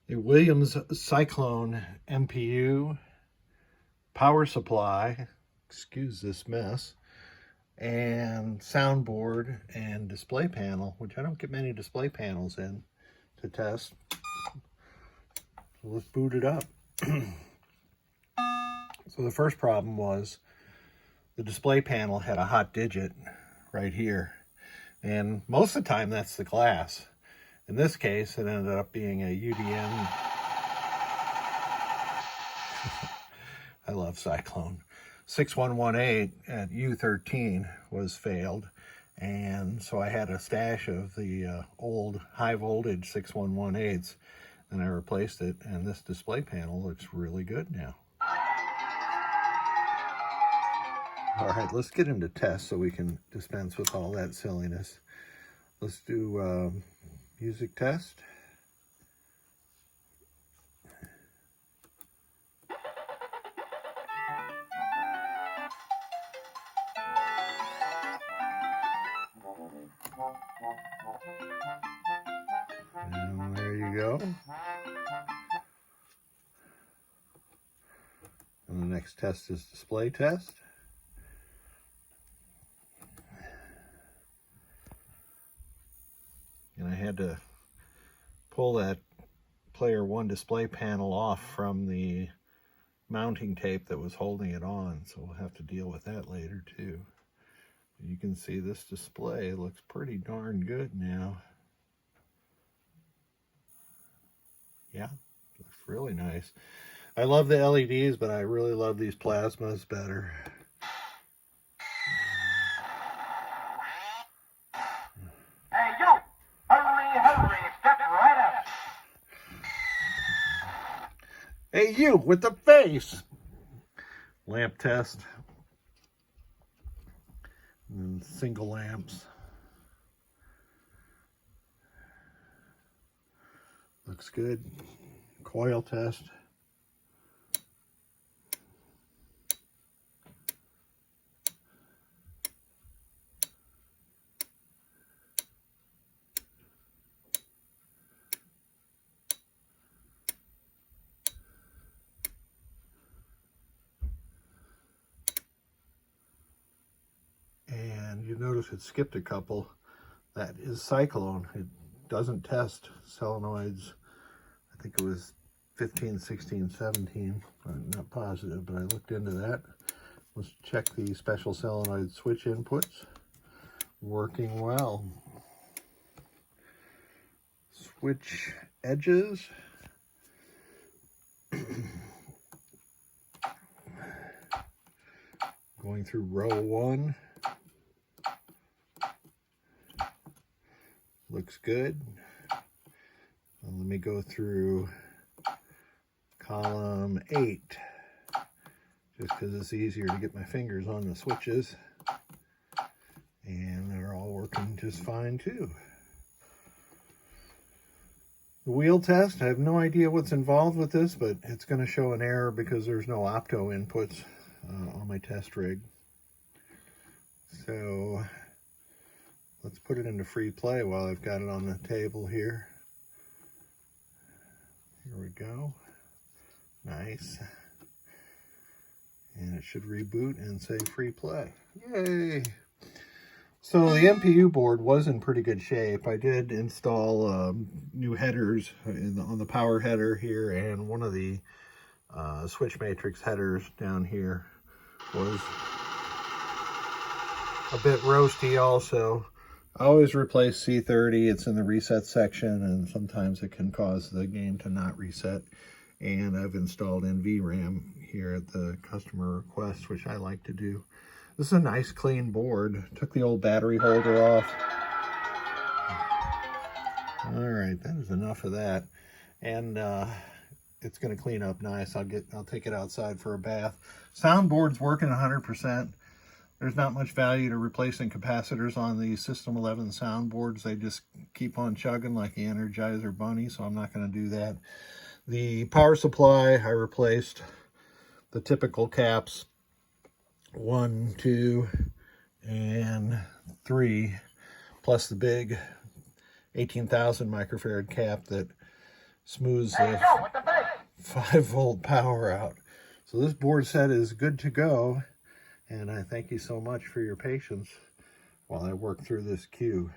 A Williams Cyclone MPU, power supply, excuse this mess, and soundboard and display panel, which I don't get many display panels in to test. So let's boot it up. So the first problem was the display panel had a hot digit right here. And most of the time that's the glass. In this case, it ended up being a UDM. I love Cyclone. 6118 at U13 was failed. And so I had a stash of the old high voltage 6118s, and I replaced it, and this display panel looks really good now. All right, let's get into test so we can dispense with all that silliness. Let's do music test. And there you go. And the next test is display test. And I had to pull that player one display panel off from the mounting tape that was holding it on, so we'll have to deal with that later too. You can see this display looks pretty darn good now. Yeah, looks really nice. I love the LEDs, but I really love these plasmas better. Hey, yo! Hurry, step right up! Hey, you with the face! Lamp test. And single lamps. Looks good. Coil test. And you notice it skipped a couple. That is Cyclone. It doesn't test solenoids. I think it was 15, 16, 17. I'm not positive, but I looked into that. Let's check the special solenoid switch inputs. Working well. Switch edges. Going through row 1. Looks good. Let me go through column 8, just because it's easier to get my fingers on the switches. And they're all working just fine too. The wheel test, I have no idea what's involved with this, but it's going to show an error because there's no opto inputs on my test rig. So let's put it into free play while I've got it on the table here. Here we go. Nice. And it should reboot and say free play. Yay! So the MPU board was in pretty good shape. I did install new headers on the power header here, and one of the switch matrix headers down here was a bit roasty also. I always replace C30. It's in the reset section, and sometimes it can cause the game to not reset. And I've installed in VRAM here at the customer request, which I like to do. This is a nice clean board. Took the old battery holder off. All right, that is enough of that. And it's going to clean up nice. I'll take it outside for a bath. Soundboard's working 100%. There's not much value to replacing capacitors on the System 11 soundboards. They just keep on chugging like the Energizer Bunny, so I'm not going to do that. The power supply, I replaced the typical caps, 1, 2, and 3, plus the big 18,000 microfarad cap that smooths Hey, the Joe, with the bass. 5-volt power out. So this board set is good to go, and I thank you so much for your patience while I work through this cue.